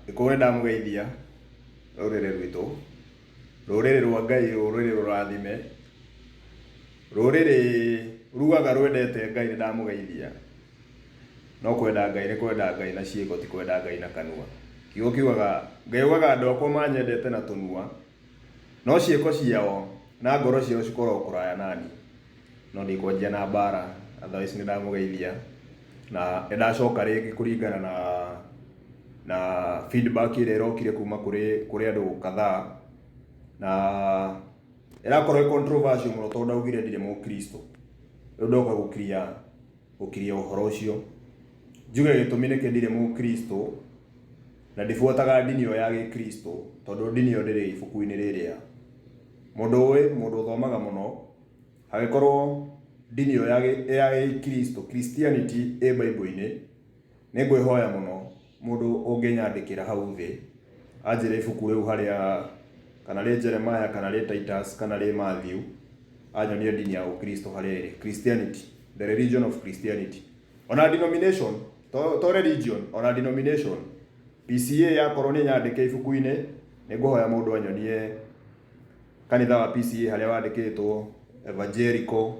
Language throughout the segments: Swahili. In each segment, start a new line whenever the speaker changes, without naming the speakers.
Ikore ndamugeithia rurire rwitu, rurire rwa Ngai, rurire rurathime, rurire rugaga rwendete Ngai, ndamugeithia. No kwenda Ngai, ni kwenda Ngai na ciiko, ti kwenda Ngai na kanua. Kiugo kiugaga Ngai ugaga andu akwa manyendete na tunua, no ciiko ciao na ngoro ciao cikorwo kuraya nani. No ndikwanjia na mbara, otherwise ni ndamugeithia na ndacoka ringi kuringana na feedback ile irokire kuma kuri andu kadhaa, na irakorwo controversial muno tondu ndaugire ndire mukristo. Riu ndoka gukiria uhoro ucio, njuge gitumi niki ndire mukristo na ndibuataga dini yo ya gikristo, tondu dini yo ndiri ibuku-ini riria mundu uthomaga muno hagikorwo dini yo ya gikristo, Christianity e Bible-ini. Ni ngwihoya muno mundu unginyandikira hau thi anjire ibuku riu haria, kana ri Jeremiah, kana ri Titus, kana ri Matthew, anyonie dini ya ukristo haria iri Christianity, the religion of Christianity. Ona denomination to religion, ona denomination PCA yakorwo ni nyandike ibuku-ini, ni nguhoya mundu anyonie kanitha wa PCA haria wandikitwo Evangelical,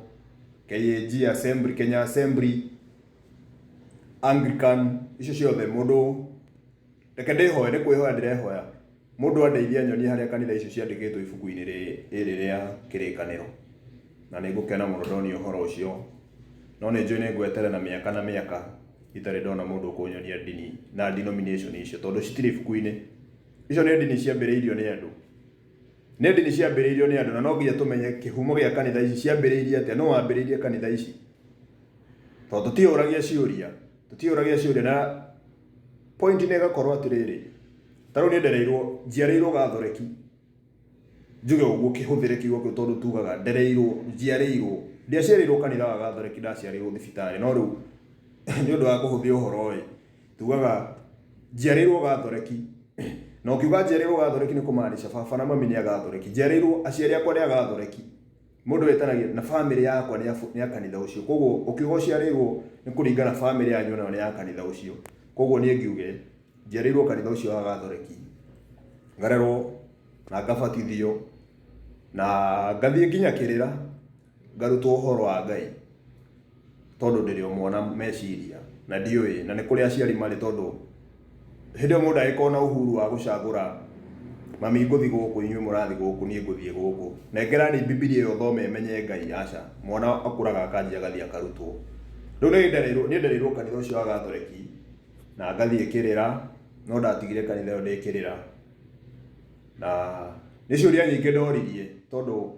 KAG Assembly, Kenya Assembly, Anglican, icio ciothe mundu reke ndihoe, ni kwihoya ndirehoya mundu andeithia nyonie haria kanitha icio ciandikitwo ibuku-ini riri ria kirikaniro, na ni ngukena muno ndoni uhoro ucio. No ni njui ni ngwetere na miaka itari ndona mundu kunyonia dini na denomination icio, tondu citiri ibuku-ini. Icio ni dini ciambiriirio ni andu, ni dini ciambiriirio ni andu, na no nginya tumenye kihumo gia kanitha ici ciambiriirie atia, no wambiriirie kanitha ici. Tondu tutiuragia ciuria, na point ni gakorwo atiriri, taru ni ndereirwo, njiareirwo Gathoreki, njuge uguo kihuthire kiugo kiu tondu tugaga ndereirwo, njiareirwo, ndiaciareirwo kanitha wa Gathoreki, ndaciareirwo thibitari. No riu ni undu wa kuhuthia uhoro uyu tugaga njiareirwo Gathoreki, no kiuga njiareirwo Gathoreki ni kumaanisha baba na mami ni Agathoreki. Njiareirwo aciari akwa ni Agathoreki, mundu wetanagia na family yakwa ni ya kanitha ucio. Koguo ukiuga uciareirwo ni kuringana family yanyu nayo ni ya kanitha ucio. Koguo ni ngiuge njiareirwo kanitha ucio wa Gathoreki, ngarerwo na ngabatithio na ngathie nginya kirira, ngarutwo uhoro wa Ngai tondu ndiri o mwana meciria na ndiui, na ni kuri aciari mari, tondu hindi mundu agikona na uhuru wa gucagura mami nguthi guku, inyuĩ murathi guku, nie nguthie guku, nengerani Biblia yo thome menye Ngai. Aca, mwana akuraga akanjia agathie akarutwo. Riu ni ndereirwo kanitha ucio wa Gathoreki na ngathie kirira, no ndatigire kanitha yo ndikirira, na ni ciuria nyingi ndoririe tondu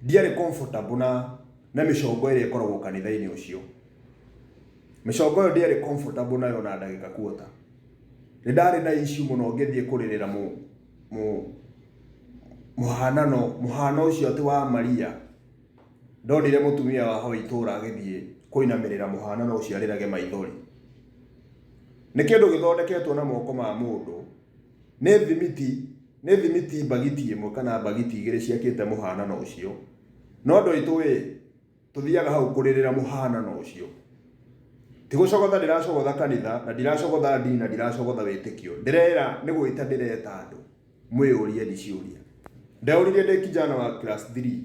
ndiari comfortable na micongo iria ikoragwo kanitha-ini ucio. Micongo yo ndiari comfortable nayo na ndagika kuota. Ni ndari na issue muno ngithie kuririra muhano ucio ati wa Maria. Ndonire mutumia wa hau itura agithie kuinamirira muhanano ucio arirage maithori. Ni kindu githondeketwo na moko ma mundu, ni thimiti bagiti imwe kana bagiti igiri ciakite muhanano ucio. No ndu itui tuthiaga hau kuririra muhanano ucio. Ti gucogotha ndiracogotha kanitha, na ndiracogotha dini, na ndiracogotha witikio. Ndirera ni gwita ndireta andu mwiyurie ndi ciuria. Ndeuririe ndi kijana wa class 3,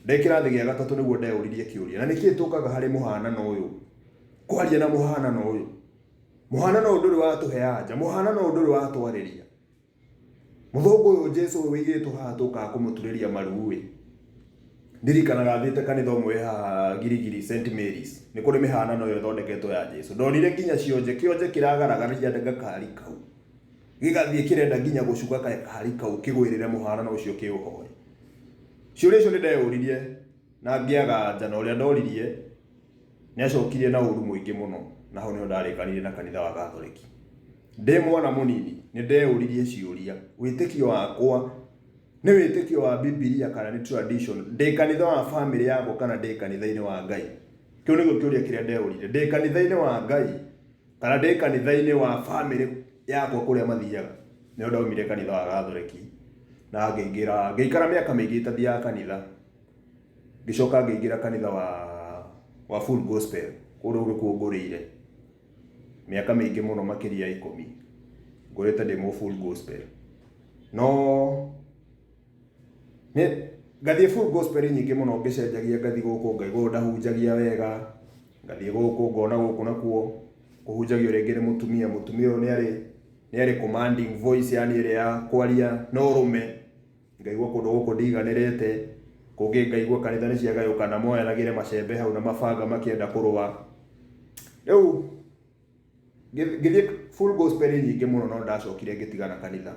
ndi kirathi gia gatatu niguo ndeuririe kiuria, na niki tukaga hari muhanano uyu, kwaria na muhanano uyu. Muhanano uyu nduri watuhe anja, muhanano uyu nduri watwariria. Muthungu uyu Jesu wigitwo haha tukaga kumuturiria marui. Ndirikanaga thiite kanitha umwe ha Girigiri St Mary's, ni kuri mihanano yo thondeketwo ya Jesu. Ndonire nginya cionje kiragaragaria ngakari kau, gigathie kirenda nginya gucuka kari kau kigwirire muhanano ucio kiuhoe. Ciuria icio ni ndeuririe na ngiaga anja, na uria ndoririe ni acokirie na uru muingi muno, na hau ni ndarikanire na kanitha wa Gathoreki. Ndi mwana munini ni ndeuririe ciuria, witikio wakwa ni witikio wa Biblia kana ni tradition, ndi kanitha wa family yako kana ndi kanitha-ini wa Ngai? Kiu niguo kiuria kiria ndeurire. Ndi kanitha-ini wa Ngai kana ndi kanitha-ini wa family yako kuria mathiaga? Ni ndaumire kanitha wa Gathoreki na ngeikara miaka mingi itathia kanitha, ngicoka ngeingira kanitha wa Full Gospel kuru nguriire miaka mingi muno makiria 10. ngorete ndĩ mo full gospel no nĩ ngathie full gospel nyingĩ mũno ngĩcenjagia ngathi gũkũ ngaigua ndahunjagia wega ngathie gũkũ ngona gũkũ nakuo kũhunjagio rĩngĩ nĩ mũtumia ũyũ nĩ arĩ commanding voice yani ĩrĩa ya kwaria no ũrũme ngaigua kũndũ gũkũ ndiganĩrĩte kũngĩ ngaigua kanitha nĩ ciagayũkana moyanagĩre macembe hau na mabanga makĩenda kũrũa rĩu ngĩthiĩ full gospel nyingĩ mũno no ndacokire ngĩtigana kanitha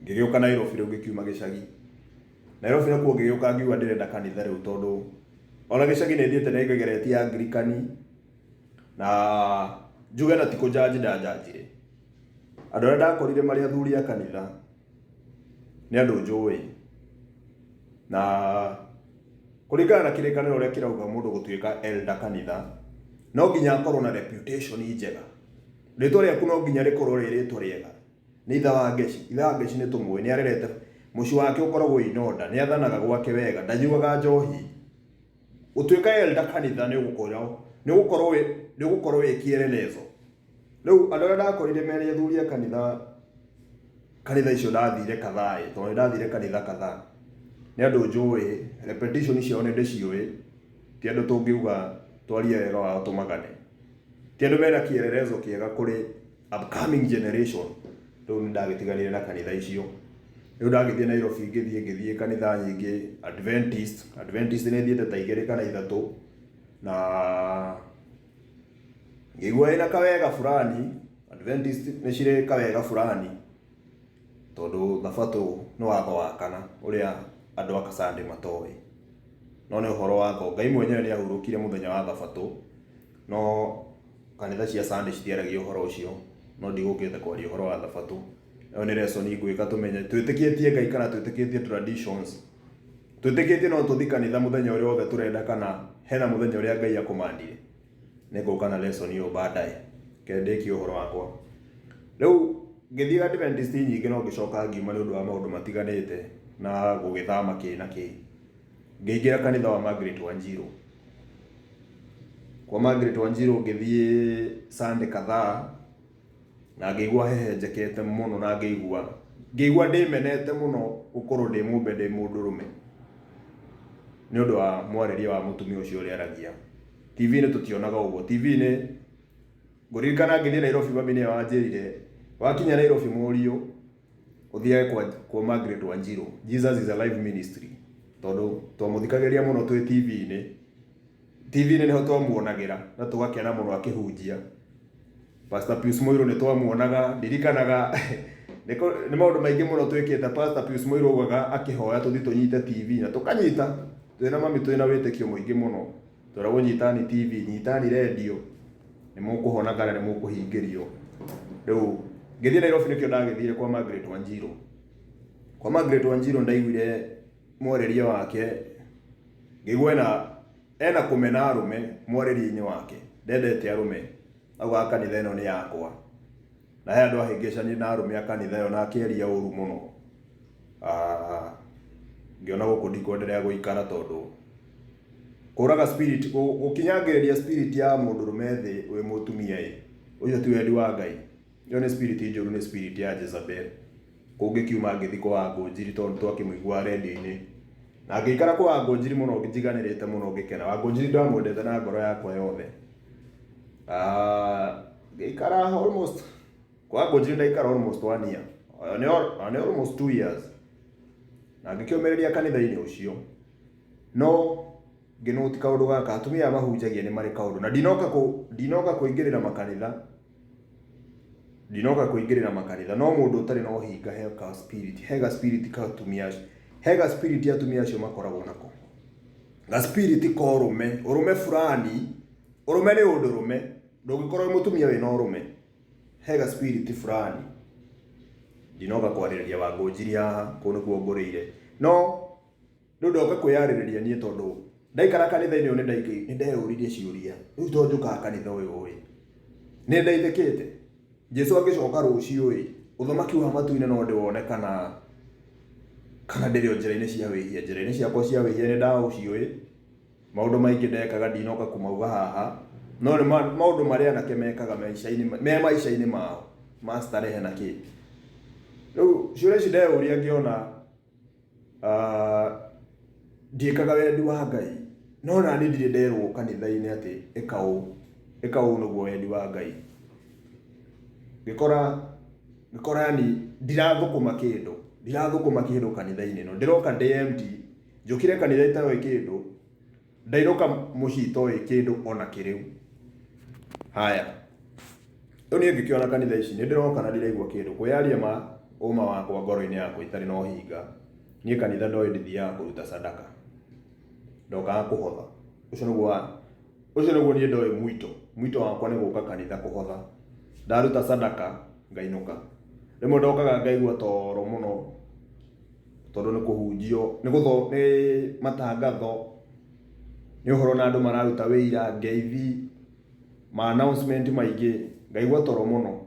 ngĩgĩũka Nairobi rĩu ngĩkiuma gĩcagi Nairobi nakuo ngĩgĩũka ngiuga ndĩrenda kanitha rĩu tondũ ona gĩcagi nĩ thiĩte na ingĩgeretie Anglikani na njuge na ti kũnjanji ndanjanjire andũ arĩa ndakorire marĩ athuri a kanitha nĩ andũ njũĩ na kũringana na kĩrĩkanĩro ũrĩa kĩrauga mũndũ gũtuĩka elder kanitha no nginya akorwo na reputation njega rĩtwa rĩaku no nginya rĩkorwo rĩ rĩtwa rĩega nĩ ithe wa Ngeci nĩ tũmũĩ nĩ arerete mũciĩ wake ũkoragwo inoda nĩ athanaga gwake wega ndanyuaga njohi ũtuĩka elder kanitha nĩ ũgũkorwo wĩ kielelezo rĩu andũ arĩa ndakorire merĩ athuri a kanitha icio ndathire kadhaa tondũ ndathire kanitha kadhaa nĩ andũ njũĩ repetition ciao nĩ ndĩciũĩ ti andũ tũngiuga twarie wega wao tũmagane ti andũ mena kielelezo kĩega kũrĩ upcoming generation rĩu nĩ ndagĩtiganire na kanitha icio rĩu ndagĩthiĩ Nairobi ngĩthiĩ kanitha nyingĩ Adventist nĩ thiĩte ta 2 kana 3 na ngĩigua ĩna kawega fulani Adventist nĩ cirĩ kawega fulani tondũ thabatũ nĩ watho wa kana ũrĩa andũ aka Sunday matoĩ no nĩ ũhoro wa Ngai. Ngai mwenyewe nĩ ahurũkire mũthenya wa thabatũ no kanitha cia Sunday citiaragia ũhoro ũcio no ndigũkĩte kwaria ũhoro wa thabatũ ĩyo nĩ lesson ngwĩka tũmenye twĩtĩkĩtie Ngai kana twĩtĩkĩtie traditions twĩtĩkĩtie no tũthi kanitha mũthenya ũrĩa wothe tũrenda kana hena mũthenya ũrĩa Ngai akũmandire nĩngũka na lesson ĩyo baadaye kendĩki ũhoro wakwa rĩu ngĩthiĩ Adventist nyingĩ no ngĩcoka ngiuma nĩ ũndũ wa maũndũ matiganĩte na gũgĩthama na kĩ ngĩingĩra kanitha wa Margaret Wanjiru kwa Margaret Wanjiru ngĩthiĩ Sunday kadhaa na ngĩigua hehenjekete mũno na ngĩigua ndĩmenete mũno gũkorwo ndĩ mũmbe ndĩ mũndũrũme nĩ ũndũ wa mwarĩria wa mũtumia ũcio ũrĩa aragia TV-inĩ tũtionaga ũguo TV-inĩ ngũririkana ngĩthiĩ Nairobi mami nĩ wanjĩrire wakinya Nairobi mũriũ ũthiage kwa Margaret Wanjiru Jesus is a live ministry tondũ twamũthikagĩria mũno twĩ TV-inĩ nĩho twamuonagĩra na tũgakena mũno akĩhunjia Pastor Pius Mũirũ nĩ twamuonaga ndirikanaga nĩ maũndũ maingĩ mũno twĩkĩte Pastor Pius Mũirũ augaga akĩhoya tũthi tũnyite TV na tũkanyita twĩna mami twĩna wĩtĩkio mũingĩ mũno tũragwo nyitani TV nyitani radio nĩ mũkũhona kana nĩ mũkũhingĩrio rĩu ngĩthiĩ Nairobi nĩkĩo ndagĩthire kwa Margaret Wanjiru ndaiguire mwarĩria wake ngĩigua ena kũmena arũme mwarĩria-inĩ wake ndendete arũme auga kanitha ĩno nĩ yakwa na he andũ ahĩngĩcani na arũme a kanitha ĩyo na akĩaria ũru mũno ngĩona gũkũ ndikwenderea gũikara tondũ kũraga spirit gũkinyangĩrĩria spirit ya mũndũrũme thĩ wĩ mũtumia ũcio ti wendi wa Ngai ĩyo nĩ spirit njũru nĩ spirit ya Jezebel kũngĩkiuma ngĩthi kwa Wangũnjiri tondũ twakĩmũigua radio-inĩ na ngĩikara kwa Wangũnjiri mũno ngĩjiganĩrĩte mũno ngĩkena Wangũnjiri ndamwendete na ngoro yakwa yothe ngĩikara almost kwa Wangũnjiri ndaikara almost 1 year nĩ almost 2 years na ngĩkĩũmĩrĩria kanitha-inĩ ũcio no ngĩnũti kaũndũ gaka atumia mahunjagia nĩ marĩ kaũndũ na ndinoka kũingĩrĩra makanitha no mũndũ ũtarĩ na ũhinga hega spirit atumia acio makoragwo nako na spirit ko ũrũme fulani ũrũme nĩ ũndũrũme ndũngĩkorwo mũtumia wĩna ũrũme hega spirit fulani ndinoka kwarĩrĩria Wangũnjiri haha kũu nĩkuo ngũrĩire no rĩu ndoka kwĩyarĩrĩria niĩ tondũ ndaikara kanitha-inĩ ũyũ nĩ ndeyũririe ciũria rĩu to njũkaga kanitha ũyũ nĩ ndeithĩkĩte Jesu agĩcoka rũciũ ũthamaki wa matu-inĩ no ndĩwone kana ndĩrĩ o njĩra-inĩ cia wĩhia njĩra-inĩ ciakwa cia wĩhia nĩ ndaũciũĩ maũndũ maingĩ ndekaga ndinoka kũmauga haha no nĩ maũndũ marĩa anake mekaga me maica-inĩ mao mastarehe na kä rä u ciå ici ndeå ria ngĩona ndiĩkaga wendi wa Ngai no na niĩ ndirĩ nderwo kanitha-inĩ atĩ ĩka ũũ nĩguo wendi wa Ngai. Ngĩkora yani ndirathũkũma kĩndũ kanitha-inĩ no ndĩroka ndĩ empty, njũkire kanitha itaroĩ kĩndũ, ndainũka mũciĩ itoĩ kĩndũ ona kĩrĩu. Haya, rĩu niĩ ngĩkĩona kanitha ici nĩ ndĩroka na ndiraigua kĩndũ, kwĩyaria ũma wakwa ngoro-inĩ yakwa itarĩ na ũhinga, niĩ kanitha ndoĩ ndĩthiaga kũruta sadaka, ndokaga kũhotha. Ũcio nĩguo niĩ ndoĩ mwito wakwa nĩ gũka kanitha kũhotha. Ndaruta sadaka ngainũka. Rĩmwe ndokaga ngaigua toro mũno tondũ nĩ kũhunjio, nĩ matangatho, nĩ ũhoro na andũ mararuta wĩira, ngeithi, announcement maingĩ, ngaigua toro mũno.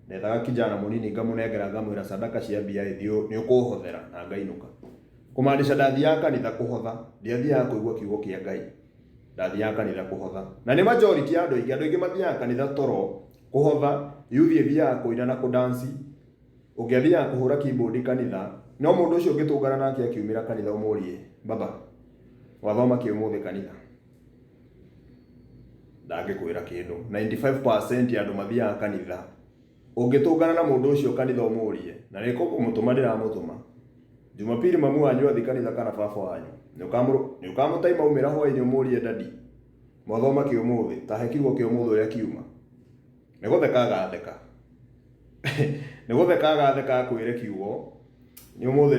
Ndethaga kijana mũnini ngamũnengera ngamwĩra sadaka cia mbia nĩ ũkũhothera na ngainũka. Kũmaanisha ndathiaga kanitha kũhotha, ndiathiaga kũigua kiugo kĩa Ngai, ndathiaga kanitha kũhotha. Na nĩ majority ya andũ aingĩ mathiaga kanitha toro kũhotha, youth ĩthiaga kũina na kũdansi, ũngĩ athiaga kũhũra keyboard kanitha, no mũndũ ũcio ũngĩtũngana nake akiumĩra kanitha ũmũrie, baba wathoma kĩ ũmũthĩ kanitha? Ndangĩkwĩra kĩndũ. 95% ya andũ mathiaga kanitha, ũngĩtũngana na mũndũ ũcio kanitha ũmũrie, na nĩ kũmũtũma ndĩramũtũma, Jumapili mamu wanyu athi kanitha kana baba wanyu, nĩ ũkamũtaima umĩra hwaĩ-inĩ ũmũrie dadi mwathoma kĩ ũmũthĩ, tahe kiugo kĩ ũmũthĩ ũrĩa kiuma. Nĩ gũtheka agatheka akwĩre kiugo nĩ ũmũthĩ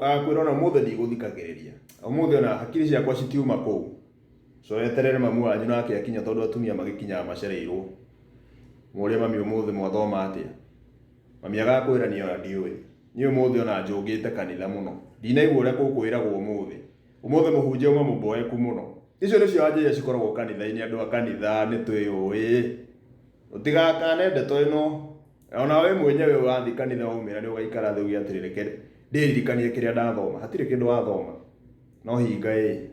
akwĩra ona ũmũthĩ ndigũthikagĩrĩria, ũmũthĩ ona hakiri ciakwa citiuma kũu. So eterere mamu wanyu nake akinya, tondũ atumia magĩkinyaga macereirwo, mũũrie mami ũmũthĩ mwathoma atĩa. Mami agakwĩra niĩ ona ndiũĩ, niĩ ũmũthĩ ona njũngĩte kanitha mũno, ndinaigua ũrĩa gũkwĩragwo ũmũthĩ mũhunjia uma mũmboeku mũno. Icio nĩcio anja iria cikoragwo kanitha-inĩ. Andũ a kanitha nĩ twĩũĩ, ũtigakane ndeto ĩno. Ona we mwenyewe wathi kanitha waumĩra nĩ ũgaikara thĩ uge atĩrĩ reke ndĩririkanie kĩrĩa ndathoma. Hatirĩ kĩndũ wathoma, no hinga nĩ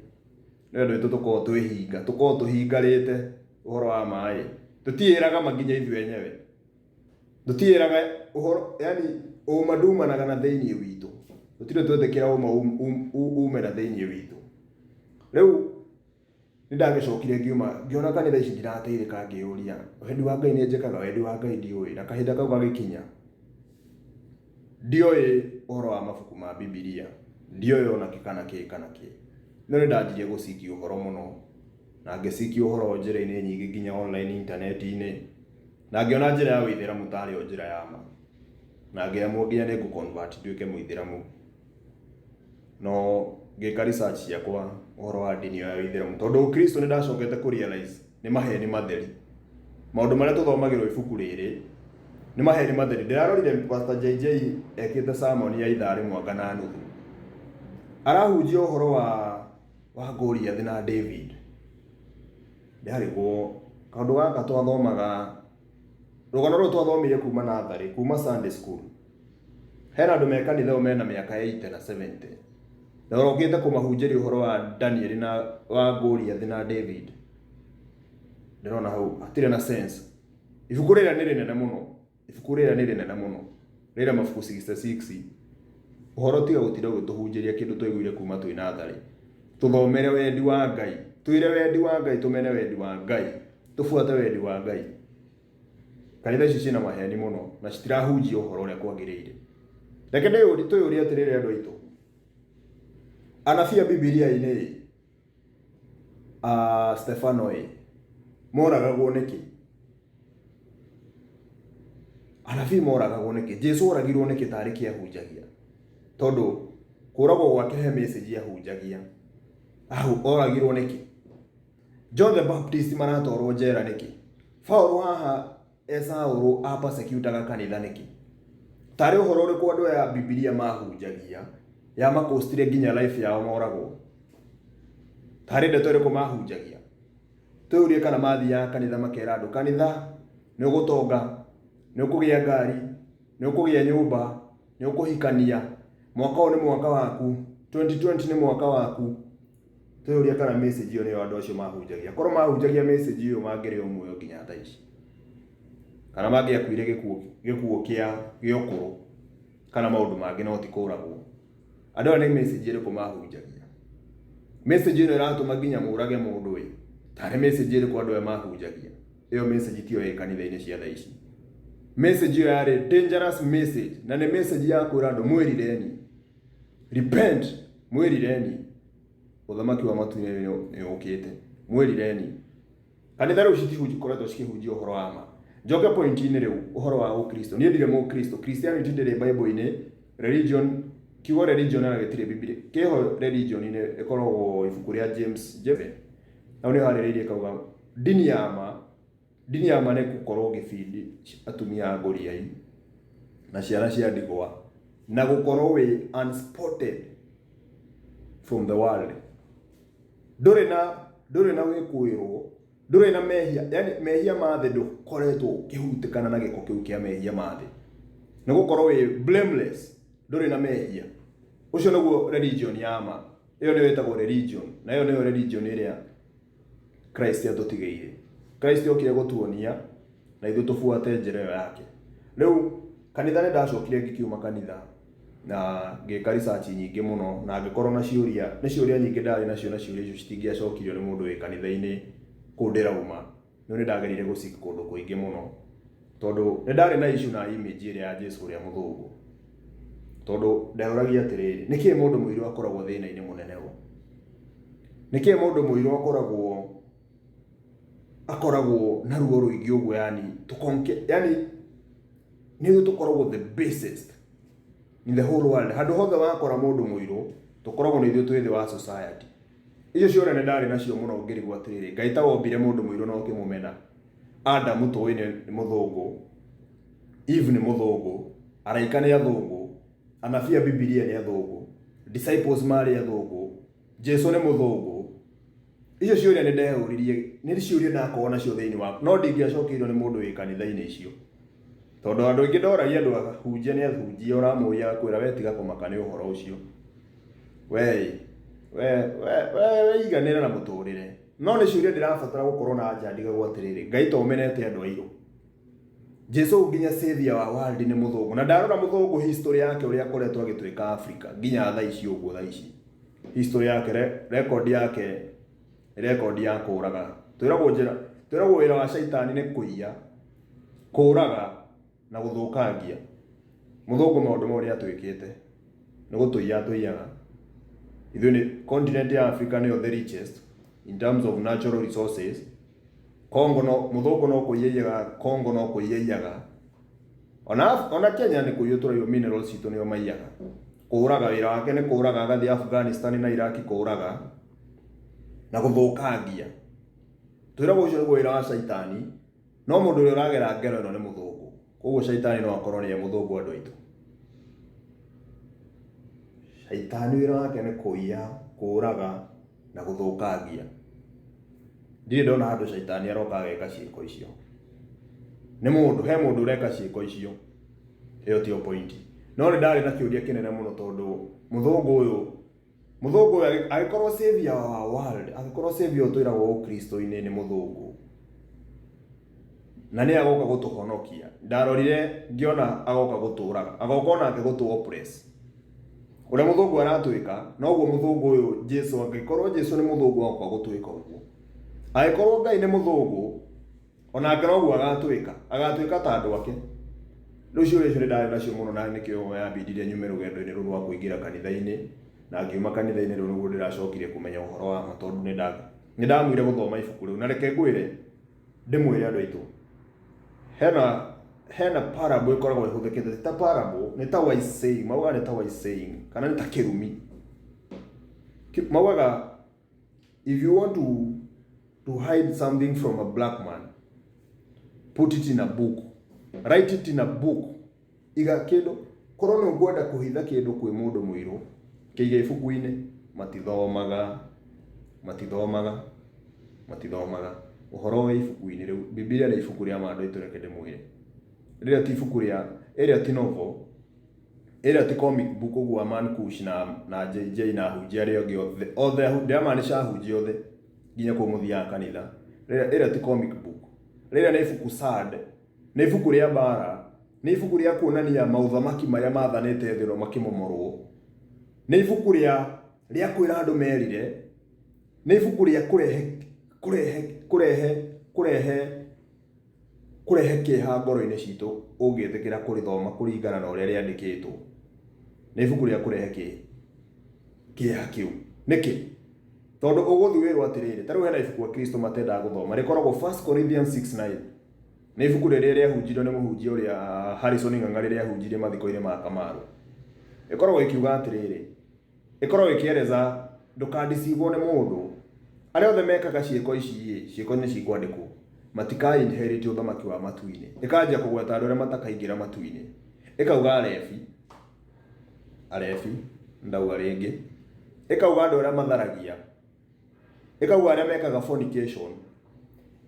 andũ aitũ tũkoragwo tũhingarĩte ũhoro wa maĩ. Tũtiĩraga maginya ithuĩ enyewe, tũtiĩraga ũhoro, yani ũma ndumanaga na thĩinĩ witũ, tũtirĩ twetĩkĩra ũma ume na thĩinĩ witũ. Rĩu nĩ ndagĩcokire ngĩona kanitha ici ndirateithĩka, ngĩũria wendi wa Ngai nĩ njĩkaga, wendi wa Ngai ndiũĩ. Na kahinda kau gagĩkinya, ndioĩ ũhoro wa mabuku ma Bibilia, ndioĩ ona kĩ kana kĩ, no nĩ ndanjirie gũcikia ũhoro mũno, na ngĩcikia ũhoro njĩra-inĩ nyingĩ nginya online intaneti-inĩ, na ngĩona njĩra ya ũithĩramu tarĩ o njĩra ya ma, na ngĩamua nginya nĩ ngũ-convert nduĩke mũithĩramu. No ngĩka research ciakwa ũhoro wa ndini ya ũithĩramu, tondũ Ũkristo nĩ ndacokete kũ realize nĩ maheni matheri. Maũndũ marĩa tũthomagĩrwo ibuku rĩrĩ nĩ maheni matheri. Ndĩrarorire Pastor JJ ekĩte sermon ya ithaa rĩmwe kana nuthu, arahunjia ũhoro wa Goliath na David. Ndĩarĩgwo kaũndũ gaka twathomaga, rũgano rũrũ twathomire kuma natharĩ, kuma Sunday school. Hena andũ me kanitha ũyũ mena mĩaka 80 na 70, na ũrokĩte kũmahunjĩria ũhoro wa Daniel na wa Goliath na David. Ndĩrona hau hatirĩ na sense. Ibuku rĩrĩa nĩ rĩnene mũno, rĩrĩa mabuku 66. Ũhoro tiga gũtinda ũgĩtũhunjĩria kĩndũ twaiguire kuma twĩ natharĩ. Tũthomere wendi wa Ngai, twĩre wendi wa Ngai, tũmene wendi wa Ngai, tũbuate wendi wa Ngai. Kanitha ici ciĩna maheni mũno na citirahunjia ũhoro ũrĩa kwagĩrĩire. Reke twĩyũrie atĩrĩrĩ andũ aitũ, anabii a Bibilia-inĩ Stefano moragagwo nĩkĩ? Anabii moragagwo nĩkĩ? Jesu oragirwo nĩkĩ tarĩ kĩahunjagia? Tondũ kũragwo gwake he message ahunjagia. Oragirwo nĩkĩ? John the Baptist maratwarwo njera nĩkĩ? Paulo haha Saũlũ persecutaga kanitha nĩkĩ? Tarĩ ũhoro ũrĩkũ andũ ya Bibilia mahunjagia ya makostire nginya life yao moragwo? Tarĩ ndeto ĩrĩkũ mahunjagia? Twĩyũrie kana mathiaga kanitha makera andũ kanitha nĩ ũgũtonga, nĩ ũkũgĩa ngari, nĩ ũkũgĩa nyũmba, nĩ ũkũhikania, mwaka ũyũ nĩ mwaka waku, 2020 nĩ mwaka waku. Twĩyũrie kana message ĩyo nĩyo andũ acio mahunjagia. Korwo mahunjagia message ĩyo mangĩrĩ o muoyo nginya thaa ici. kana mangĩakuire gĩkuũ kĩa gĩokũrũ kana maũndũ mangĩ no ti kũragwo. Andũ aya nĩ message ĩrĩkũ mahunjagia? Message ĩno ĩratũma nginya mũrage mũndũ ĩ, tarĩ message ĩrĩkũ andũ aya mahunjagia? Ĩyo message tiyo ĩ kanitha-inĩ cia thaa ici. Message ĩyo yarĩ dangerous message, na nĩ message ya kwĩra andũ mwĩrireni, repent, mwĩrireni, ũthamaki wa matu-inĩ nĩ ũkĩte, mwĩrireni. Kanitha rĩu citikoretwo cikĩhunjia ũhoro wa ma. Njoke point-inĩ rĩu ũhoro wa Ũkristo. Niĩ ndirĩ Mũkristo. Christianity ndĩrĩ Bible-inĩ. Religion, kiugo religion na gĩtirĩ Biblia. Kĩho religion-inĩ ĩkoragwo ibuku rĩa James Jeve. Na nĩ harĩrĩirie kauga dini ya ma nĩ gũkorwo gĩbindi atumia ngũriai na ciana cia ndigwa na gũkorwo wĩ unspotted from the world. Ndũrĩ na wĩkũĩrwo, ndũrĩ na mehia, yani mehia ma thĩ ndũkoretwo ũkĩhutĩkana na gĩko kĩu kĩa mehia ma thĩ. Nĩ gũkorwo wĩ blameless, ndũrĩ na mehia. Ũcio nĩguo religion ya ma. Ĩyo nĩyo ĩtagwo religion, na ĩyo nĩyo religion ĩrĩa Christ atũtigĩire. Christ okire gũtuonia na ithuĩ tũbuate njĩra ĩyo yake. Rĩu kanitha nĩ ndacokire ngĩkiuma kanitha na ngĩka research nyingĩ mũno na ngĩkorwo na ciũria, nĩ ciũria nyingĩ ndarĩ nacio, na ciũria icio citingĩacokirio nĩ mũndũ wĩ kanitha-inĩ kũu ndĩrauma. Nĩ ndagerire gũseek kũndũ kũingĩ mũno tondũ nĩ ndarĩ na issue na image ĩrĩa ya Jesũ ũrĩa mũthũngũ. Tondũ nderoragia atĩrĩrĩ, nĩkĩĩ mũndũ mũirũ akoragwo thĩna-inĩ mũnene ũũ? Nĩkĩĩ mũndũ mũirũ akoragwo na ruo rũingĩ ũguo, yani nĩ tũkoragwo the basis in the whole world. Handũ hothe wakora mũndũ mũirũ tũkoragwo nĩ ithuĩ twĩ thĩ wa society. Icio ciũria nĩ ndarĩ nacio mũno ngĩrigwo atĩrĩrĩ, Ngai ta wombire mũndũ mũirũ no ũkĩmũmena. Adamu tũĩ nĩ mũthũngũ, Eve nĩ mũthũngũ, araika nĩ athũngũ, anabii a Biblia nĩ athũngũ, disciples marĩ athũngũ, Jesũ nĩ mũthũngũ. Icio ciũria nĩ ndehũririe, nĩ ciũria ndakorwo nacio thĩinĩ waku, no ndingĩacokeirwo nĩ mũndũ wĩ kanitha-inĩ icio. Tondũ andũ aingĩ ndoragia andũ ahunjia nĩ ahunjia, ũramũria kwĩra we tiga kũmaka nĩ ũhoro ũcio. We iganĩra na mũtũrĩre. No nĩ ciũria ndĩrabatara gũkorwo na anja ndigagwo atĩrĩrĩ, Ngai to ũmenete andũ airũ. Jesũ nginya savior wa world nĩ mũthũngũ, na ndarora mũthũngũ history yake ũrĩa akoretwo agĩtwĩka Africa nginya thaa ici ũguo thaa ici. History yake, record yake, record ya kũraga. Twĩragwo wĩra wa shaitani nĩ kũiya, kũraga na gũthũkangia. Mũthũngũ maũndũ marĩa atwĩkĩte nĩ gũtũiya atũiyaga. Ithuĩ nĩ continent ya Africa nĩyo the richest in terms of natural resources. Mũthũngũ no kũiyaga, Congo no kũiyaga. Ona Kenya nĩ kũiywo tũraiyo minerals citũ nĩo maiyaga. Kũraga, wĩra wake nĩ kũraga, agathiĩ Afghanistan na Iraq kũraga na gũthũkangia. Twĩragwo ũcio nĩguo wĩra wa shaitani, no mũndũ ũrĩa ũragera ngero ĩno nĩ mũthũngũ. Koguo shaitani no akorwo nĩ mũthũngũ andũ aitũ. Shaitani wĩra wake nĩ kũiya, kũraga na gũthũkangia. Ndirĩ ndona handũ shaitani aroka ageka ciĩko icio. Nĩ mũndũ, he mũndũ ũreka ciĩko icio. Ĩyo tiyo point. No nĩ ndarĩ na kĩũria kĩnene mũno tondũ mũthũngũ ũyũ agĩkorwo savior wa world, agĩkorwo savior twĩragwo Ũkristo-inĩ nĩ mũthũngũ. Na nĩ agoka gũtũhonokia. Ndarorire ngĩona agoka gũtũraga, agoka onake gũtũ oppress. Ũrĩa mũthũngũ aratwĩka, no guo mũthũngũ ũyũ Jesũ, angĩkorwo Jesũ nĩ mũthũngũ agoka gũtwĩka ũguo. Angĩkorwo Ngai nĩ mũthũngũ, onake no guo agatwĩka ta andũ ake. Rĩu ciũria icio nĩ ndarĩ nacio mũno, na nĩkĩo yambindire nyume rũgendo-inĩ rũrũ rwa kũingĩra kanitha-inĩ, na ngiuma kanitha-inĩ rũu nĩguo ndĩracokire kũmenya ũhoro wa ma, tondũ nĩ ndamwire gũthoma ibuku rĩu. Na reke ngwĩre, ndĩmwĩre andũ aitũ, hena parable ĩkoragwo ĩhũthĩkĩte, ti ta parable, nĩ ta wise saying, maugaga nĩ ta wise saying, kana nĩ ta kĩrumi. Maugaga, if you want to hide something from a black man, put it in a book, write it in a book. Iga kĩndũ, korwo nĩ ũkwenda kũhitha kĩndũ kwĩ mũndũ mũirũ, kĩiga ibuku-inĩ. Matithomaga. Ũhoro wa ibuku-inĩ rĩu, Biblia nĩ ibuku rĩa andũ aitũ, reke ndĩmwĩre. Rĩrĩa ti ibuku ĩrĩa ti novel, ĩrĩa ti comic book ũguo Man Kush na JJ na ahunjia arĩa angĩ othe ndĩramaanisha ahunjia othe nginya kũu mũthiaga kanitha. Ĩrĩa ti comic book. Rĩrĩa nĩ ibuku sad, nĩ ibuku rĩa mbara, nĩ ibuku rĩa kuonania maũthamaki marĩa mathanĩte thĩ ĩno makĩmomorwo, nĩ ibuku rĩa kwĩra andũ merire, nĩ ibuku rĩa kurehe kĩeha ngoro-inĩ citũ ũngĩtĩkĩra kũrĩthoma kũringana na ũrĩa rĩandĩkĩtwo. Nĩ ibuku rĩa kurehe kĩeha kĩu. Nĩkĩ? Tondũ ũgũthiĩ wĩrwo atĩrĩrĩ, ta rĩu hena ibuku Akristo matendaga gũthoma rĩkoragwo 1 Corinthians 6:9. Nĩ ibuku rĩrĩa rĩahunjirwo nĩ mũhunjia ũrĩa Harrison Ng'ang'a rĩrĩa ahunjirie mathiko-inĩ ma Kamaru. Ĩkoragwo ĩkiuga atĩrĩrĩ, ĩkoragwo ĩkĩereza ndũkandicivwo nĩ mũndũ. Arĩa othe mekaga ciĩko ici, ciĩko nĩ cikwandĩkwo, matika inherit ũthamaki wa matu-inĩ. Ĩkanjia kũgweta andũ arĩa matakaingĩra matu-inĩ. Ĩkauga arebi, ndauga rĩngĩ. Ĩkauga andũ arĩa matharagia. Ĩkauga arĩa mekaga fornication.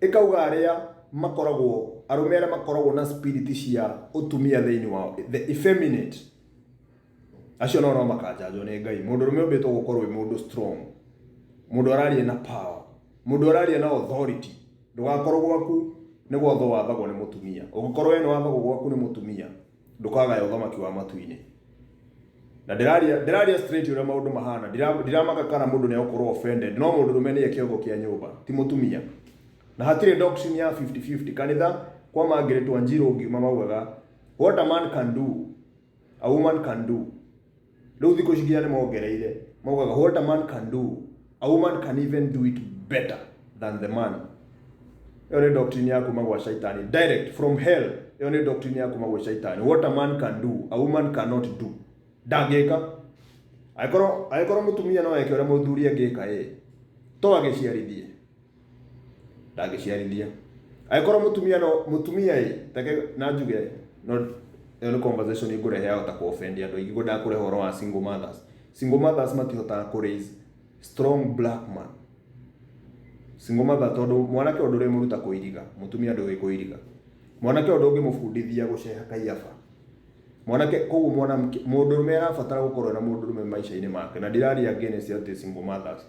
Ĩkauga arĩa makoragwo, arũme arĩa makoragwo na spirit cia ũtumia thĩinĩ wao, the effeminate. Acio no makanjanjwo nĩ Ngai. Mũndũ ũrũme ũmbĩtwo gũkorwo wĩ mũndũ strong. Mũndũ araria na power. Mũndũ araria na authority. Ndũgakorwo gwaku nĩ gwatho wathagwo nĩ mũtumia. Ũngĩkorwo wena wathagwo gwaku nĩ mũtumia, ndũkagaya ũthamaki wa matu-inĩ. Na ndĩraria straight ũrĩa maũndũ mahana. Ndiramaka kana mũndũ nĩ agũkorwo offended. No mũndũ ũrũme nĩ kĩongo kĩa nyũmba, ti mũtumia. Na hatirĩ doctrine ya 50-50. Kanitha kwa Margaret Wanjiru ngiuma maugaga what a man can do, a woman can do. Rĩu thikũ cikia nĩ mongereire. Maugaga what a man can do, a woman can even do it better than the man. Iyo nĩ doctrine ya kuma gwa shaitani. Direct from hell. Iyo nĩ doctrine ya kuma gwa shaitani. What a man can do, a woman cannot do. Ndangĩka. Angĩkorwo mũtumia no eke ũrĩa mũthuri angĩka to agĩciarithie. Ndangĩciarithia. Angĩkorwo mũtumia take na njuge no nĩ conversation ngũrehe yahota ku offend andũ aingĩ ngũndaga kũrehe ũhoro wa single mothers. Single mothers matihotaga kũ raise strong black man. Single mother tondũ mwanake ũndũ ũrĩa mũruta kũiriga, mũtumia ndũĩ kũiriga. Mwanake ũndũ ũngĩmũbundithia gũceha kaiaba. Mwanake koguo mwanamke mũndũ ũrũme arabatara gũkorwo na mũndũ ũrũme maica-inĩ make. Na ndiraria against cia single mothers.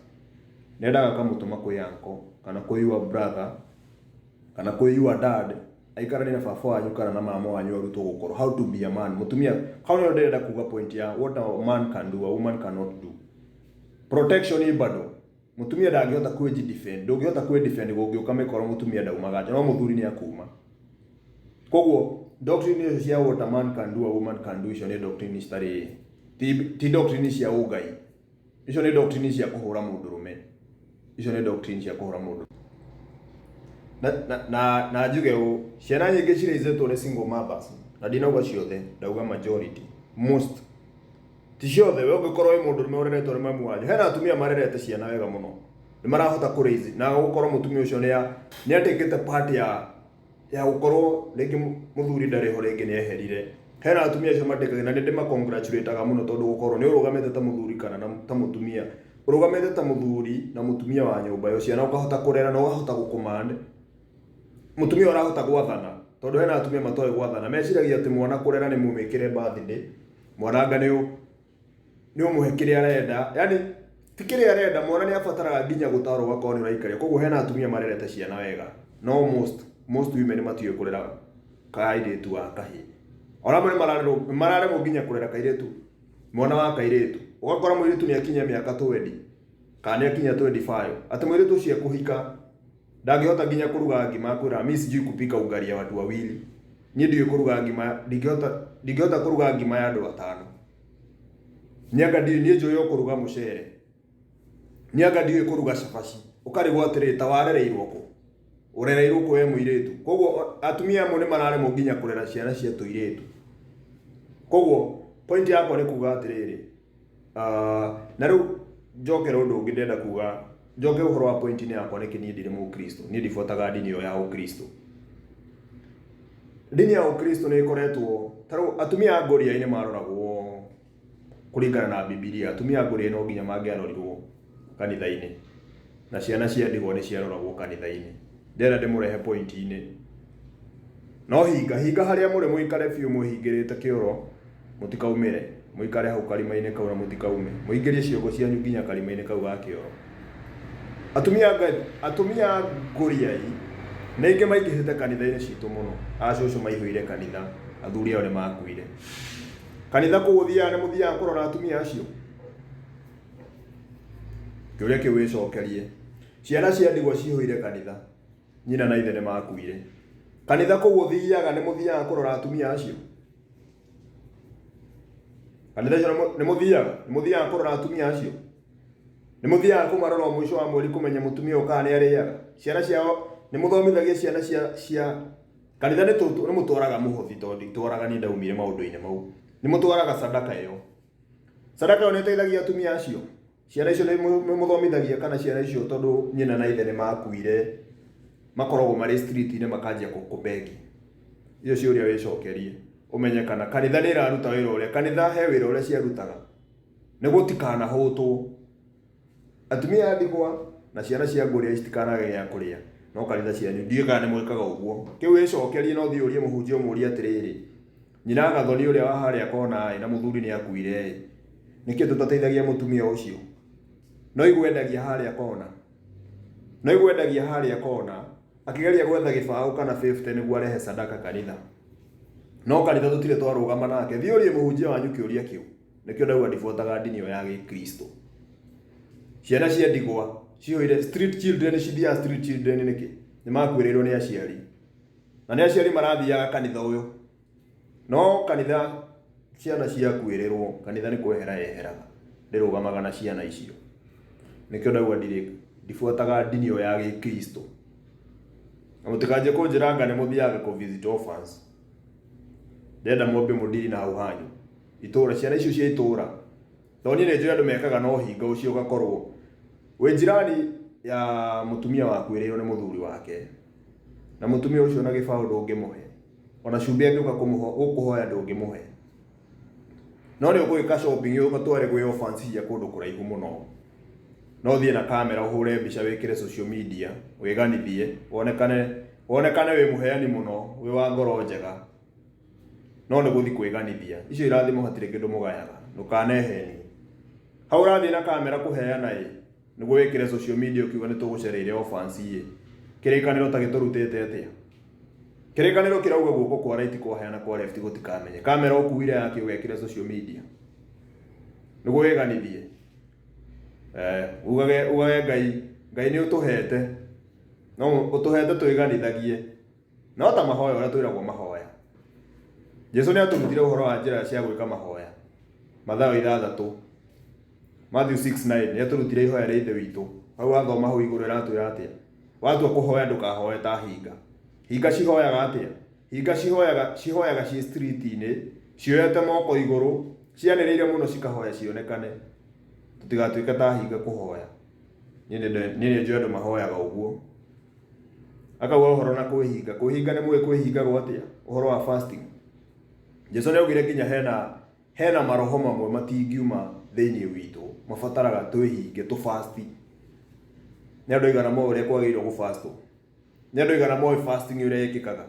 Nendaga kamũtũma kwĩ uncle kana kwĩ your brother kana kwĩ your dad aikarane na baba wanyu kana na mama wanyu arutwo gũkorwo how to be a man. Mũtumia how nĩ ndĩrenda kuga point ya what a man can do, a woman cannot do. Protection ni bado. Mũtumia ndangĩhota kwĩ defend. Ndũngĩhota kwĩ defend gũngĩũka mĩkoro mũtumia ndaumaga nja no mũthuri nĩ akuma. Koguo doctrine icio cia what a man can do, a woman can do icio nĩ doctrine citarĩ ti doctrine cia ũngai. Icio nĩ doctrine cia kũhũra mũndũ rũme. Icio nĩ doctrine cia kũhũra mũndũ. Na njuge ciana nyingĩ ciraizĩtwo nĩ single mothers. Na ndinauga ciothe, ndauga majority. Most. Ti ciothe, we ũngĩkorwo wĩ mũndũ ũrũme ũreretwo nĩ mamu wanyu. Hena atumia marerete ciana wega mũno. Nĩ marahota kũraizi na gũkorwo mũtumia ũcio nĩ atekete part ya gũkorwo rĩngĩ mũthuri ndarĩ ho rĩngĩ nĩ eherire. Hena atumia acio matekaga na nĩ ndĩma-congratulate-aga mũno tondũ gũkorwo nĩ ũrũgamĩte ta mũthuri kana ta mũtumia. Ũrũgamĩte ta mũthuri na mũtumia wa nyũmba yo ciana ũkahota kũrera na ũkahota gũcommand. Mũtumia ũrahota gwathana tondũ hena atumia matoĩ gwathana. Meciragia atĩ mwana kũrera nĩ mũmĩkĩre birthday. Mwananga nĩ ũmũhe kĩrĩa arenda. Yaani ti kĩrĩa arenda, mwana nĩ abataraga nginya gũtarwo gwakorwo nĩ ũraikaria. Koguo hena atumia marerete ciana wega. No most women matiũĩ kũrera kairĩtu wa kahĩĩ. Ona nĩ mararemwo nginya kũrera kairĩtu, mwana wa kairĩtu. Ũgakora mũirĩtu nĩ akinya mĩaka 20 kana nĩ akinya 25. Atĩ mũirĩtu ũcio ekũhika ndangĩhota nginya kũruga ngima, kwĩra mimi sijui kupika ugali ya watu wawili. Niĩ ndiũĩ kũruga ngima, ndingĩhota kũruga ngima ya andũ atano. Niĩ njũĩ kũruga mũcere. Niĩ ndiũĩ kũruga cabaci. Ũkarigwo atĩrĩ ta warereirwo kũ? Ũrereirwo kũ we mũirĩtu? Koguo atumia amwe nĩ mararemwo nginya kũrera ciana cia tũirĩtu. Koguo point yakwa nĩ kuga atĩrĩrĩ, na rĩu njokera ũndũ ũngĩ ndenda kuga, njoke ũhoro wa point -inĩ yakwa nĩkĩ niĩ ndirĩ mũkristo. Niĩ ndibuataga ndini ĩyo ya ũkristo. Ndini ya ũkristo nĩ ĩkoretwo ta rĩu atumia a ngũria-inĩ maroragwo kũringana na Bibilia. Atumia a ngũria no nginya mangĩarorirwo kanitha-inĩ na ciana cia ndigwa nĩ ciaroragwo kanitha-inĩ. Ndĩrenda ndĩmũrehe point-inĩ. No hinga harĩa mũrĩ mũikare biũ mwĩhingĩrĩte kĩoro, mũtikaumĩre. Mũikare hau karima-inĩ kau na mũtikaume. Mũingĩrie ciongo cianyu nginya karima-inĩ kau ga kĩoro. Atumia ngũria-i nä ingä maingä hä te kanitha-inä citå må no acåcå maihå ire kanitha athuri ao nä makuire kanitha kå gå thiaga nä må thiaga kå rora atumia acio kä å rä a kä u wä cokerie ciana cia ndigwa cihå ire kanitha nyina na ithe nä makuire kanitha kå gå thiaga nä må thiaga kå rora atumia acio kanitha icio nä må thiaga kå rora atumia acio nä må thiaga kå marora må ico wa mweri kå menya må tumia å kana nä arä aga ciana ciao nä må thomithagia ciana cia kanitha nä må twaraga må hothi tondå twaraga nä ndaumire maå ndå-inä mau nä må twaraga sadaka ä yo nä ĩteithagia atumia acio ciana icio nä må thomithagia kana ciana icio tondå nyina na ithe nä makuire makoragwo marä street-inä makanjia kå begi icio cio å rä a wä cokerie å menye kana kanitha nä ĩraruta wä ra å rä a kanitha he wä ra å rä a ciarutaga nä gå tikana hå tå atumia a ndigwa na ciana cia ngå rä a citikanage gä a kå rä a no kanitha cianyu ndiä kana nä mwä kaga å guo kä u wä cokerie no thiä å rie må hunjia å må rie atä rä rä nyina gathoni å rä a wa harä a kona na må thuri nä akuire nä kä tå tateithagia må tumia å cio no igwendagia harä a kona akä geria gwetha gä baå kana 50 nä guo arehe sadaka kanitha no kanitha tå tirä twarå gama nake thiä å rie må hunjia wanyu kä å ria kä u nä kä o ndauga ndibuataga ndini ä yo ya gä kristo ciana cia ndigwa cihå street children cithiaga street children nä kä nä makuä rä irwo nä aciari na nä aciari marathiaga kanitha å yå no kanitha ciana ciakuä rä rwo kanitha nä kwehera yeheraga ndä rå gamaga na ciana icio nä kä o ndauga ndibuataga ndini ä yo ya gä kristo na må tikanjie kå njä ranga nä må thiaga kå visit orphans ndenda mwambe må ndiri na hau hanyu itå ra ciana icio cia itå ra tondå niä nä njå andå mekaga no hinga å cio gakorwo wä njirani ya må tumia wakuä rä irwo nä må thuri wake na må tumia å cio na gä baå ndå ngä må he ona cumbä angä å ka gå kå hoya ndå ngä må he no nä å gå gä ka shopping å gatware gwä orphans cia kå ndå kå raihu må no no thiä na kamera å hå re mbica wä kä re social media wä ganithie wonekane wä må heani må no wä wa ngoro njega no nä gå thiä kwä ganithia icio irathimo hatirä kä ndå må gayaga ndå kaneheni hau rathiä na kamera kå heana nä guo wä kä re social media å kiuga nä tå gå cereire orphans kä rä kanä ro ta gä tå rutä te atä a kä rä kanä ro kä rauga guoko kwa right kwa heana kwa left gå tikamenye kamera å kuire yakä å gekä re social media nä guo wä ganithie ugage ngai nä å tå hete no å tå hete twä ganithagie no ta mahoya å rä a twä ragwo mahoya Jesu nä atå rutire å horo wa njä ra cia gwä ka mahoya Mathayo 6 Matthew 6:9 nä atå rutire ihoya rä ithe witå hau wathoma hau igå rå ä ratwä ra atä a watua kå hoya ndå kahoe ta hinga cihoyaga atä a hinga cihoyaga ciä street-inä cioete moko igå rå cianä rä ire må no cikahoya cionekane tå tigatwä ke ta hinga kå hoya nä nä njå andå mahoyaga å guo akauga å horo na kwä hinga nä mwä kwä hingagwo atä a å horo wa fasting Jesu nä augire nginya hena maroho mamwe matingiuma thĩinĩ witũ mabataraga twĩhinge tũ fast nĩ andũ aigana moĩ ũrĩa kwagĩrĩirwo gũ fast nĩ andũ aigana moĩ fasting ũrĩa ĩkĩkaga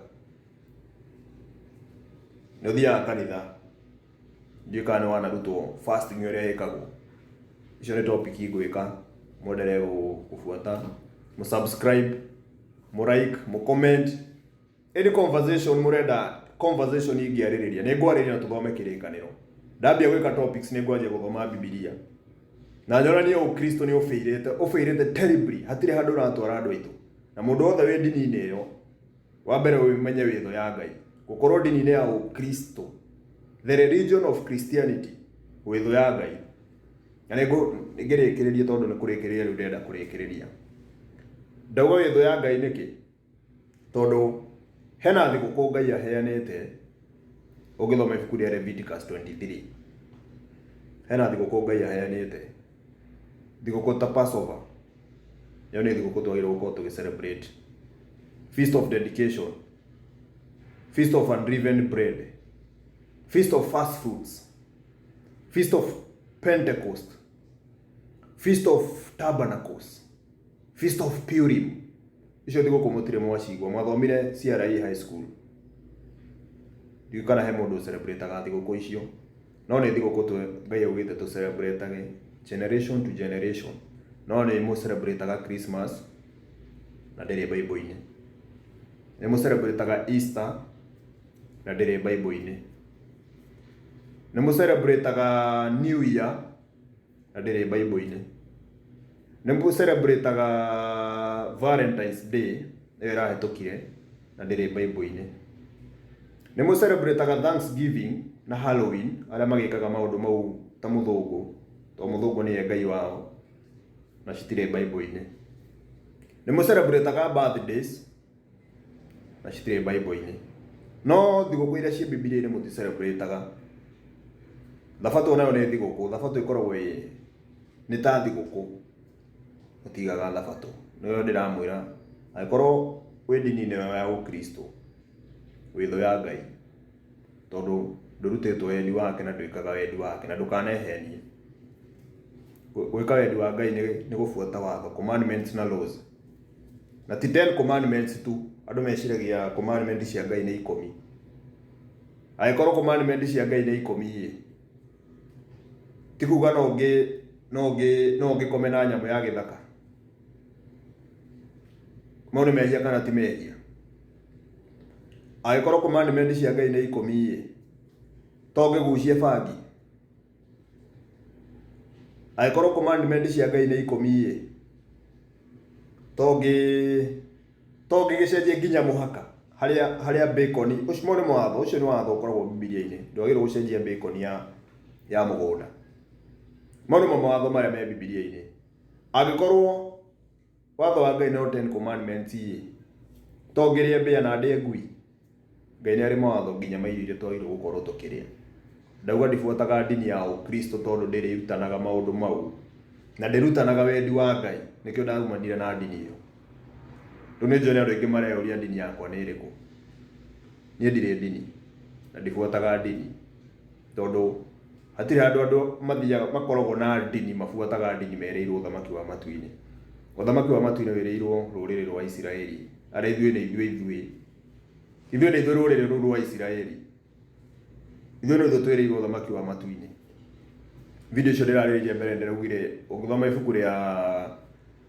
nĩ ũthiaga kanitha ndiũĩ kana nĩ wanarutwo fasting ũrĩa ĩkagwo icio nĩ topic ngwĩka mwendelee gũbuata mũ subscribe mũ like mũ comment any conversation mũrenda conversation ingĩarĩrĩria nĩ ngwarĩrĩria na tũthome kĩrĩkanĩro ndambia gwĩka topics nĩ ngwanjia gũthoma Biblia na nyonanie Ũkristo nĩ ũfĩirĩte terribly hatirĩ handũ ũratwara andũ aitũ na mũndũ wothe wĩ ndini-inĩ ĩyo wa mbere ũmenye wĩ thũ ya Ngai gũkorwo ndini-inĩ ya Ũkristo the religion of Christianity wĩ thũ ya Ngai na nĩngĩrĩkĩrĩrie tondũ nĩ kũrĩkĩrĩria rĩu ndĩrenda kũrĩkĩrĩria ndauga wĩ thũ ya Ngai nĩkĩ tondũ hena thigũkũ Ngai aheanĩte ũngĩthoma ibuku rĩa Leviticus 23 hena thigũkũ Ngai aheanĩte thigũkũ ta Passover ĩyo nĩ thigũkũ twagĩrĩirwo gũkorwo tũgĩ-celebrate Feast of Dedication Feast of Unleavened Bread Feast of First Fruits Feast of Pentecost Feast of Tabernacles Feast of Purim icio thigũkũ mũtirĩ mwacigua mwathomire CRE high school ndiũ kana he mũndũ celebrate-aga thigũkũ icio no nĩ thigũkũ Ngai augĩte tũ celebrate-age generation to generation no nĩ mũ celebrate-aga Christmas na ndĩrĩ Bible-inĩ nä må celebrataga Easter na ndä rä Bible-inä. Nä må celebrataga New Year na ndä rä Bible-inä. Nä må celebrataga Valentine's Day ä yo ĩrahĩtũkire na ndä rä Bible-inä. Nä må celebrataga Thanksgiving na Halloween arĩa magĩkaga maũndũ mau ta mũthũngũ, to mũthũngũ nĩwe ngai wao na citirĩ Bible-inĩ. Nĩ må celebrataga birthdays na citirĩ Bible-inĩ. No thigũkũ iria ciĩ Bibilia-inĩ mũti celebrataga. Thabatũ nayo nĩ thigũkũ, thabatũ ĩkoragwo nĩ ta thigũkũ, mũtigaga thabatũ. Nĩyo ndĩramwĩra angĩkorwo wĩ ndini-inĩ ya Ũkristo wĩ thũ ya Ngai, tondũ ndũrutĩtwo wendi wake na ndwĩkaga wendi wake, na ndũkanehenie. Gwĩka wendi wa Ngai nĩ gũbuata watho, commandments na laws. Na ti 10 commandments tu, andũ meciragia commandments cia Ngai nĩ 10. Angĩkorwo commandments cia Ngai nĩ 10 ti kuga no ũngĩkome na nyamũ ya gĩthaka. Mau nĩ mehia kana ti mehia? Angĩkorwo commandments cia Ngai nĩ 10 to ũngĩgucie bangi. Angĩkorwo commandments cia Ngai nĩ 10 to ũngĩgĩcenjia nginya mũhaka harĩa bacon, ũcio nĩ watho, ũcio nĩ watho ũkoragwo Bibilia-inĩ. Ndwagĩrĩirwo gũcenjia bacon ya mũgũnda. Mau nĩmo mawatho marĩa me Bibilia-inĩ. Angĩkorwo watho wa Ngai no 10 commandments to ũngĩrĩa mbĩa na ndĩe ngui. Ngai nĩ arĩ mawatho nginya mairio iria twagĩrĩirwo gũkorwo tũkĩrĩa. Ndauga ndibuataga ndini ya Ũkristo tondũ ndĩrĩrutanaga maũndũ mau na ndĩrutanaga wendi wa Ngai, nĩkĩo ndaumanire na ndini ĩyo. Rĩu nĩ njũĩ andũ aingĩ mareyũria ndini yakwa nĩ ĩrĩkũ. Niĩ ndirĩ ndini na ndibuataga ndini, tondũ hatirĩ handũ andũ mathiaga makoragwo na ndini mabuataga ndini merĩirwo ũthamaki wa matu-inĩ. Ũthamaki wa matu-inĩ wĩrĩirwo rũrĩrĩ rwa Isiraeli, arĩa ithuĩ nĩ ithuĩ rũrĩrĩ rũu rwa Isiraeli. Ithuĩ nĩ ithuĩ twĩrĩirwo ũthamaki wa matu-inĩ. Video icio ndĩrarĩrĩirie mbere ndĩraugire ũngĩthoma ibuku rĩa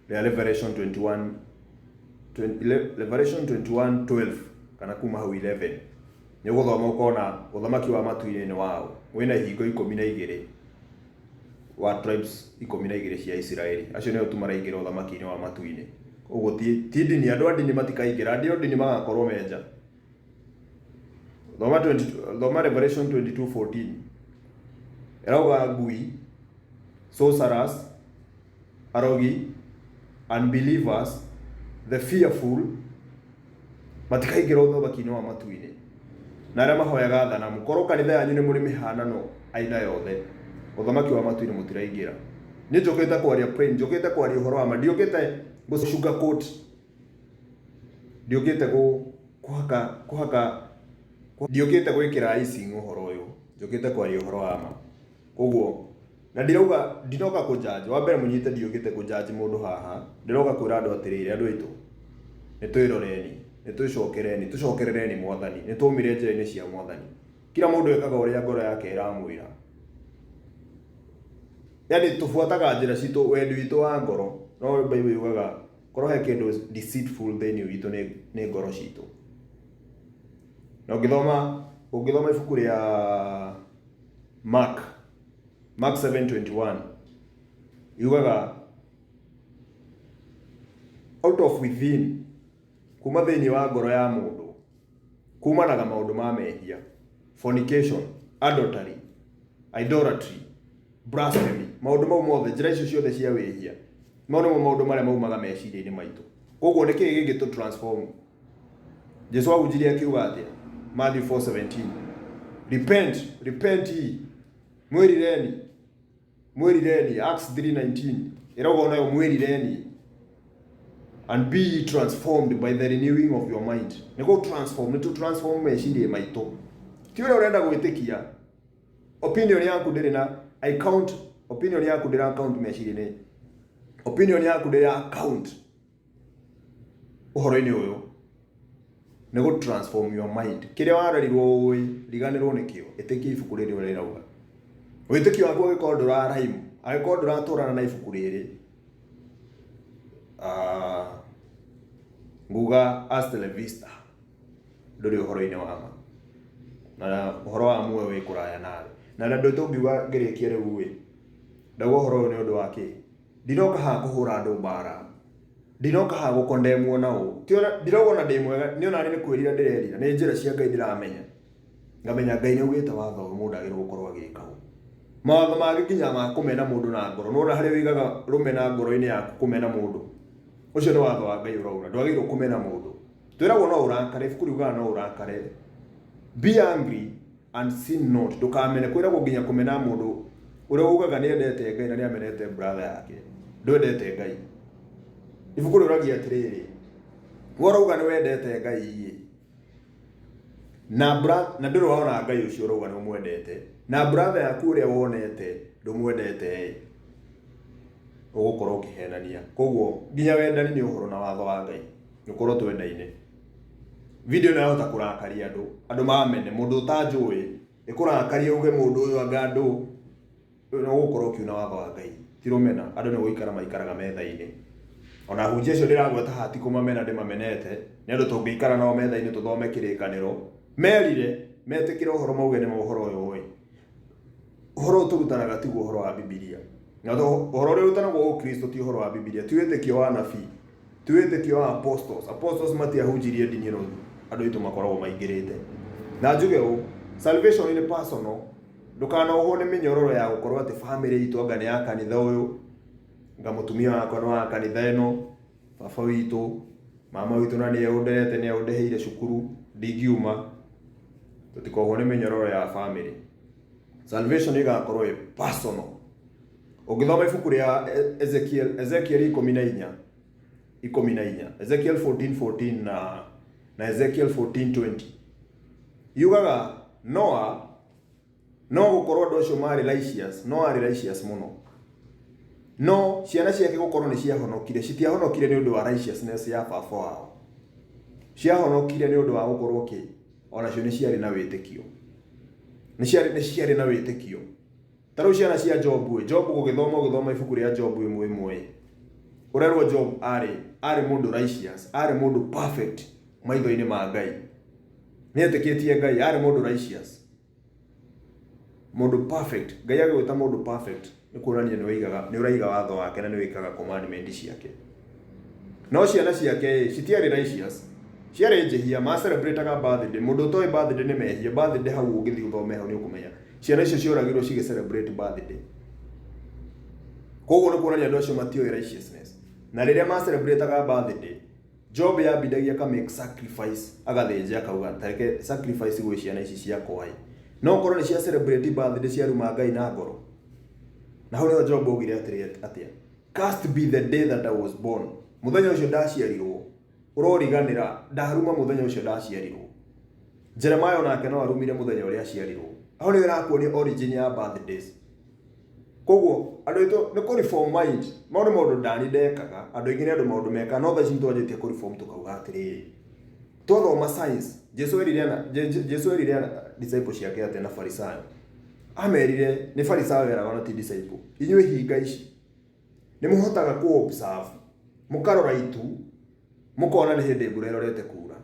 Revelation 21:12 kana kuma hau 11 nĩ ũgũthoma ũkona ũthamaki wa matu-inĩ nĩ wao. Wĩna ihingo 12 wa tribes 12 cia Isiraeli. Acio nĩo tu maraingĩra ũthamaki-inĩ wa matu-inĩ. Ũguo ti ndini, andũ a ndini matikaingĩra, andũ a ndini magakorwo menja. Thoma Revelation 22:14. Erauga ngui, sorcerers, arogi, unbelievers, the fearful matikaingĩra ũthamaki-inĩ wa matu-inĩ. Na arĩa mahoyaga thanamu, korwo kanitha yanyu nĩ mũrĩ mĩhanano aina yothe, ũthamaki wa matu-inĩ mũtiraingĩra. Nĩ njũkĩte kwaria plain, njũkĩte kwaria ũhoro wa ma, ndiũkĩte sugarcoat, ndiũkĩte kũhaka, ndiũkĩte gwĩkĩra icing ũhoro ũyũ, njũkĩte kwaria ũhoro wa ma. Koguo na ndinoka kũjudge, wa mbere mũnyite ndiũkĩte kũjudge mũndũ haha, ndĩroka kwĩra andũ atĩrĩrĩ, andũ aitũ nĩ twĩroreni, nĩ twĩcokereni, tũcokerereni Mwathani, nĩ twaumire njĩra-inĩ cia Mwathani. Kila mũndũ ekaga ũrĩa ngoro yake ĩramwĩra. Yaani tũbuataga njĩra citũ, wendi witũ wa ngoro, no Bible yugaga korwo he kĩndũ deceitful thĩinĩ witũ nĩ ngoro citũ. Na ũngĩthoma ibuku rĩa Mark 7:21 yugaga out of within, kuma thĩinĩ wa ngoro ya mũndũ kumanaga maũndũ ma mehia, fornication, adultery, idolatry, blasphemy. Maũndũ mau mothe, njĩra icio ciothe cia wĩhia, mau nĩmo maũndũ marĩa maumaga meciria-inĩ maitũ. Koguo nĩ kĩĩ gĩngĩtũ transform? Jesũ ahunjirie akiuga atĩa? Matthew 4:17. Repent ye. Mwĩrireni. Acts 3:19. Ĩrauga nayo mwĩrireni. And be ye transformed by the renewing of your mind. Nĩ transform meciria maitũ. Ti ũrĩa ũrenda gwĩtĩkia. Opinion yaku ndĩrĩ na opinion yaku ndĩra account meciria-inĩ. Opinion yaku ndĩra account ũhoro-inĩ ũyũ. Nĩ transform your mind. Kĩrĩa warerirwo riganĩrwo nĩkĩo, ĩtĩkia ibuku rĩrĩ ũrĩa rĩrauga. Wĩtĩkio waku ũngĩkorwo ndũraraimu, angĩkorwo ndũratũrana na ibuku rĩrĩ, nguga hasta la vista. nduri uhoro-ini wa ma na uhoro wa muoyo wi kuraya nawe na ndu tungiuga ngirikia riu wi ndauga uhoro uyu ni undu wa ki ndinoka ha kuhura andu mbara ndinoka ha gukondemwo nao ndirogona ndi mwega ni ona ni kwirira ndirerira ni njira cia Ngai ndiramenya ngamenya Ngai ni ugite watho mundu agirwo gukorwo agika mawatho mangĩ nginya ma kumena mundu na ngoro nona harĩa wigaga rumena ngoro-inĩ yaku kumena mundu ucio ni watho wa Ngai uraura ndwagĩrĩirwo kumena mundu twĩragwo no urakare ibuku riugaga no urakare be angry and sin not ndukamene kwĩragwo nginya kumena mundu ũrĩa ugaga nĩ endete Ngai na nĩ amenete brother yake ndwendete Ngai ibuku rĩuragia atĩrĩrĩ worauga nĩ wendete Ngai na ndũrĩ wona Ngai ũcio ũrauga nĩ ũmwendete na brother yaku ũrĩa wonete ndũmwendete ũgũkorwo ũkĩhenania koguo nginya wendani nĩ ũhoro na watho wa Ngai nĩũkorwo twendaine video ĩno yahota kũrakaria andũ mamene mũndũ ũtanjũĩ ĩkũrakaria uge mũndũ ũyũ anga andũ ũgũkorwo ũkiuna watho wa Ngai ti rũmena andũ nĩ gũikara maikaraga metha-inĩ ona hunjia icio ndĩragweta hati kũmamena ndĩmamenete nĩ andũ tũngĩikara nao metha-inĩ tũthome kĩrĩkanĩro merire metĩkĩre ũhoro mauge nĩ ũhoro ũyũ ũhoro ũtũrutanaga tiguo ũhoro wa Bibilia na ũhoro ũrĩa ũrutanagwo Ũkristo ti ũhoro wa Bibilia ti wĩtĩkio wa nabii ti wĩtĩkio wa apostles matiahunjirie ndini ĩno andũ aitũ makoragwo maingĩrĩte na njuge ũũ salvation nĩ personal ndũkanohwo nĩ mĩnyororo ya gũkorwo atĩ family itũ anga nĩ ya kanitha ũyũ nga mũtumia wakwa nĩ wa kanitha ĩno baba witũ mama witũ na nĩ eũnderete nĩ eũndeheire cukuru ndingiuma tũtikohwo nĩ mĩnyororo ya family salvation igakorwo ĩ personal ũngĩthoma ibuku rĩa Ezekiel 14:14 Ezekiel 14:14 na Ezekiel 14:20 yugaga Noah no gũkorwo andũ acio marĩ righteous no arĩ righteous mũno no ciana ciake gũkorwo nĩ ciahonokire citiahonokire nĩ ũndũ wa righteousness ya baba wao ciahonokire nĩ ũndũ wa gũkorwo kĩ onacio nĩ ciarĩ na wĩtĩkio nĩ ciarĩ na wĩtĩkio ta rĩu ciana cia Job gũgĩthoma ibuku rĩa Job ĩmwe ũrerwo Job arĩ mũndũ righteous arĩ mũndũ perfect maitho-inĩ ma Ngai nĩ etĩkĩtie Ngai arĩ mũndũ righteous mũndũ perfect Ngai agĩgwĩta mũndũ perfect nĩ kuonania nĩ ũraiga watho wake na nĩ wĩkaga commandment ciake no ciana ciake citiarĩ righteous ciarĩ njĩhia ma celebrate-aga birthday mũndũ ũtoĩ birthday nĩ mehia birthday hau ũngĩthiĩ ũthome hau nĩ ũkũmenya ciana icio cioragirwo cigĩ celebrate birthday koguo nĩ kuonania andũ acio matiũĩ righteousness na rĩrĩa ma celebrate-aga birthday Job yambindagia ka make sacrifice agathĩnja akauga tareke sacrifice gwĩ ciana ici ciakwa no korwo nĩ cia celebrate birthday ciaruma Ngai na ngoro na hau nĩho Job augire atĩa cast be the day that I was born mũthenya ũcio ndaciarirwo ũroriganĩra ndaruma mũthenya ũcio ndaciarirwo Jeremiah onake no arumire mũthenya ũrĩa aciarirwo hau nĩ ĩrakuonia origin ya birthdays koguo andũ aitũ nĩ kũ-reform mind maũndũ ndani ndekaga andũ aingĩ nĩ andũ maũndũ meka no thaa ici nĩtwanjĩtie kũ-reform tũkauga atĩrĩrĩ twathoma science Jesu erire disciples ciake atĩ na Farisayo amerire nĩ Farisayo eraga na ti disciple inyuĩ hinga ici nĩ mũhotaga ku-observe mũkarora itu mũkona nĩ hĩndĩ mbura ĩrorete kura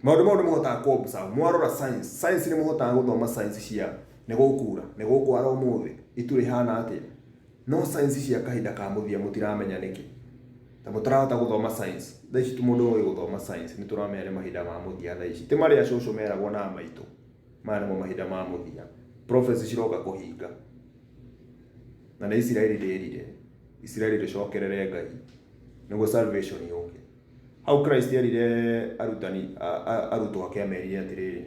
maũndũ mũhotaga ku-observe mwarora science nĩ mũhotaga gũthoma science cia nĩ gũkura nĩ gũkwara ũmũthĩ itu rĩhana atĩa no science cia kahinda ka mũthia mũtiramenya nĩkĩ ta mũtarahota gũthoma science thaa ici tu mũndũ ũĩ gũthoma science nĩ tũramenya nĩ mahinda ma mũthia thaa ici ti marĩa cũcũ meragwo na maitũ maya nĩmo mahinda ma mũthia prophecy ciroka kũhinga na nĩ Isiraeli rĩcokerere Ngai nĩguo salvation yũke hau Christ erire arutwo ake amerire atĩrĩrĩ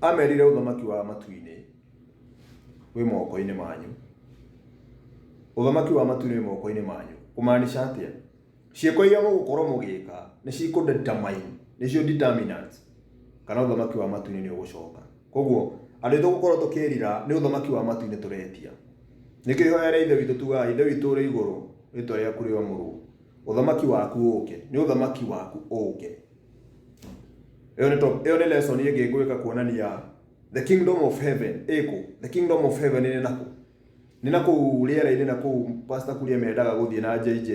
amerire ũthamaki wa matu-inĩ wĩ moko-inĩ manyu ũthamaki wa matu-inĩ wĩ moko-inĩ manyu kũmaanisha atĩa ciĩko iria mũgũkorwo mũgĩka nĩ cikũdetermine nĩcio determinants kana ũthamaki wa matu-inĩ nĩ ũgũcoka koguo andũ aitũ gũkorwo tũkĩrira nĩ ũthamaki wa matu-inĩ tũretia nĩkĩo ihoya rĩa ithe witũ tugaga ithe witũ ũrĩ igũrũ rĩtwa rĩaku rĩamũrwo ũthamaki waku ũke nĩ ũthamaki waku ũke ĩyo nĩ lesson ĩngĩ ngwĩka kuonania the kingdom of heaven the kingdom of heaven nĩ nakũ rĩera-inĩ na kũu pastor kuria mendaga gũthiĩ na JJ